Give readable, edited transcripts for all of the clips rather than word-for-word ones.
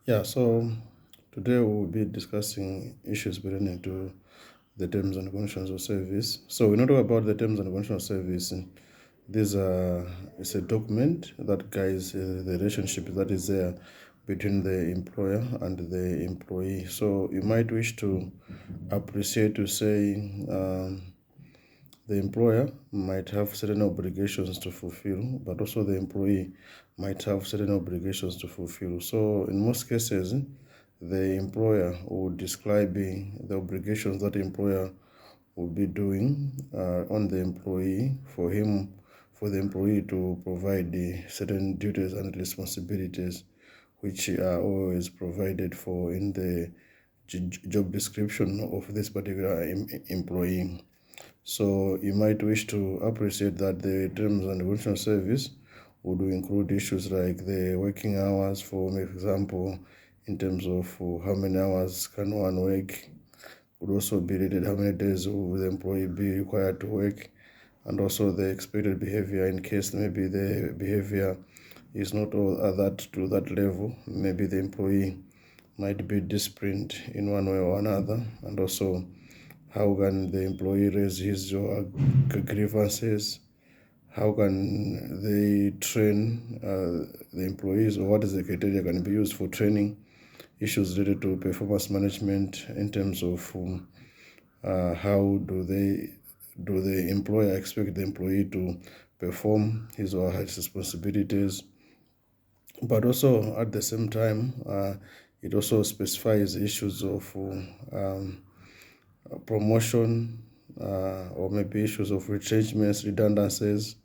Yeah, so today we'll be discussing issues pertaining to the terms and conditions of service. So we know talk about the terms and conditions of service. This is a document that guides the relationship that is there between the employer and the employee. So you might wish to appreciate to say the employer might have certain obligations to fulfill, but also the employee might have certain obligations to fulfill. So, in most cases, the employer would describe the obligations that the employer will be doing on the employee for the employee to provide the certain duties and responsibilities which are always provided for in the job description of this particular employee. So you might wish to appreciate that the terms and conditions service would include issues like the working hours, for example, in terms of how many hours can one work, would also be related how many days will the employee be required to work, and also the expected behavior in case maybe the behavior is not all at that to that level. Maybe the employee might be disciplined in one way or another, and also how can the employee raise his or her grievances? How can they train the employees, or what is the criteria can be used for training? Issues related to performance management in terms of how do the employer expect the employee to perform his or her responsibilities, but also at the same time it also specifies issues of promotion, or maybe issues of retrenchments, redundancies,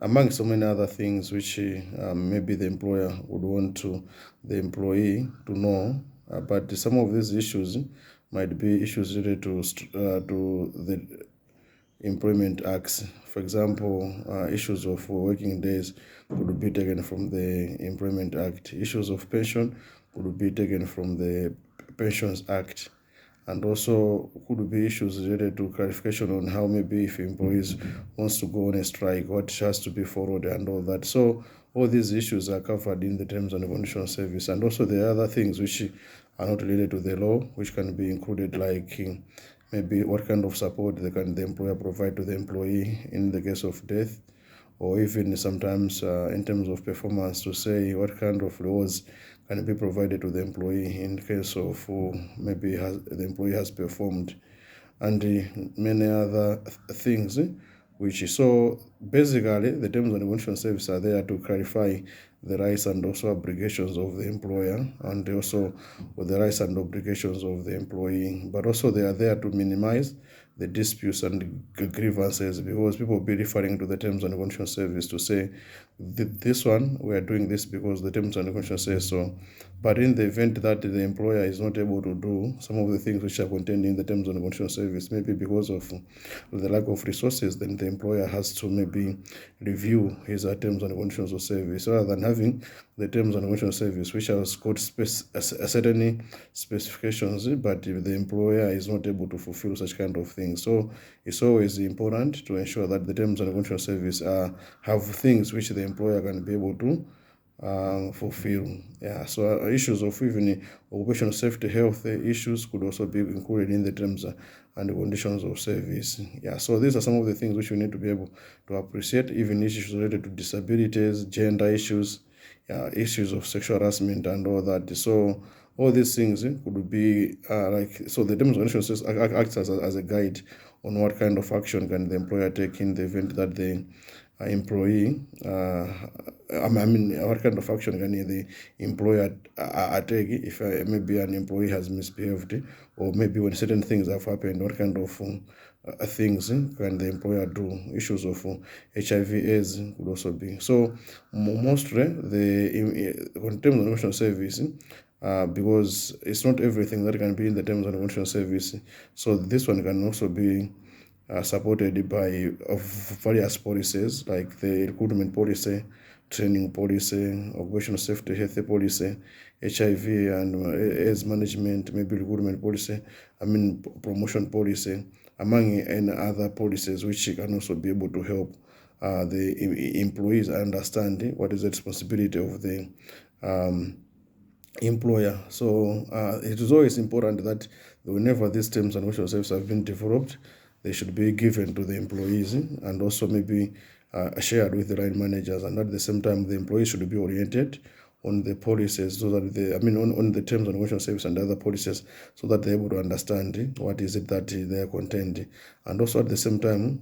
among so many other things which maybe the employer would want to the employee to know. But some of these issues might be issues related to the employment acts. For example, issues of working days could be taken from the Employment Act. Issues of pension could be taken from the Pensions Act, and also could be issues related to clarification on how maybe if employees wants to go on a strike, what has to be followed and all that. So all these issues are covered in the terms and conditions of service, and also the other things which are not related to the law, which can be included, like maybe what kind of support the employer provide to the employee in the case of death, or even sometimes in terms of performance, to say what kind of rewards can be provided to the employee in case of the employee has performed, and many other things. Which so basically the terms and conditions service are there to clarify the rights and also obligations of the employer, and also with the rights and obligations of the employee, but also they are there to minimize the disputes and grievances, because people will be referring to the terms and conditions service to say this one we are doing this because the terms and conditions say so. But in the event that the employer is not able to do some of the things which are contained in the terms and conditions service, maybe because of the lack of resources, then the employer has to maybe review his terms and conditions of service, rather than having the terms and conditions of service which has got certain specifications, but if the employer is not able to fulfill such kind of things. So it's always important to ensure that the terms and conditions of service have things which the employer can be able to fulfill. Yeah, so issues of even occupational safety, health issues could also be included in the terms and the conditions of service. Yeah, so these are some of the things which we need to be able to appreciate, even issues related to disabilities, gender issues, issues of sexual harassment and all that. So all these things could be so the terms and conditions acts as a guide on what kind of action can the employer take in the event that the employee what kind of action can the employer take if maybe an employee has misbehaved, or maybe when certain things have happened, what kind of things can the employer do. Issues of HIV/AIDS could also be. So mostly the terms and conditions service, because it's not everything that can be in the terms and conditions service. So this one can also be supported by various policies like the recruitment policy, training policy, occupational safety health policy, HIV and AIDS management, maybe recruitment policy, promotion policy, among any other policies which can also be able to help the employees understand what is the responsibility of the employer. So it is always important that whenever these terms and conditions of service have been developed, they should be given to the employees and also maybe shared with the line managers, and at the same time the employees should be oriented on the policies, so that on the terms and conditions of service and other policies, so that they're able to understand what is it that they are contained. And also at the same time,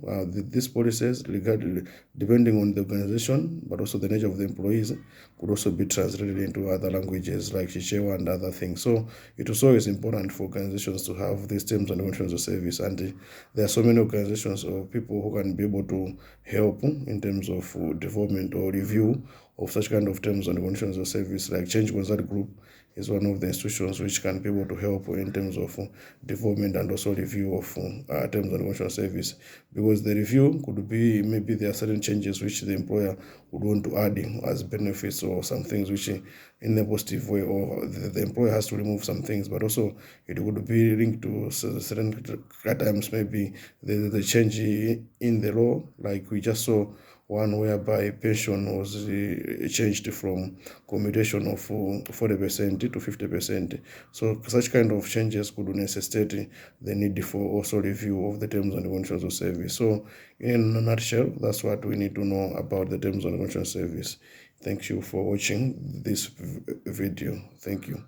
these policies, depending on the organization, but also the nature of the employees, could also be translated into other languages like Chichewa and other things. So it is always important for organizations to have these terms and conditions of service, and there are so many organizations or people who can be able to help in terms of development or review of such kind of terms and conditions of service. Like Change Consult Group is one of the institutions which can be able to help in terms of development and also review of terms and conditions of service, because the review could be maybe there are certain changes which the employer would want to add as benefits, or some things which in a positive way, or the employer has to remove some things, but also it would be linked to certain at times maybe the change in the law, like we just saw one whereby pension was changed from commutation of 40% to 50%. So such kind of changes could necessitate the need for also review of the terms and conditions of service. So in a nutshell, that's what we need to know about the terms and conditions of service. Thank you for watching this video. Thank you.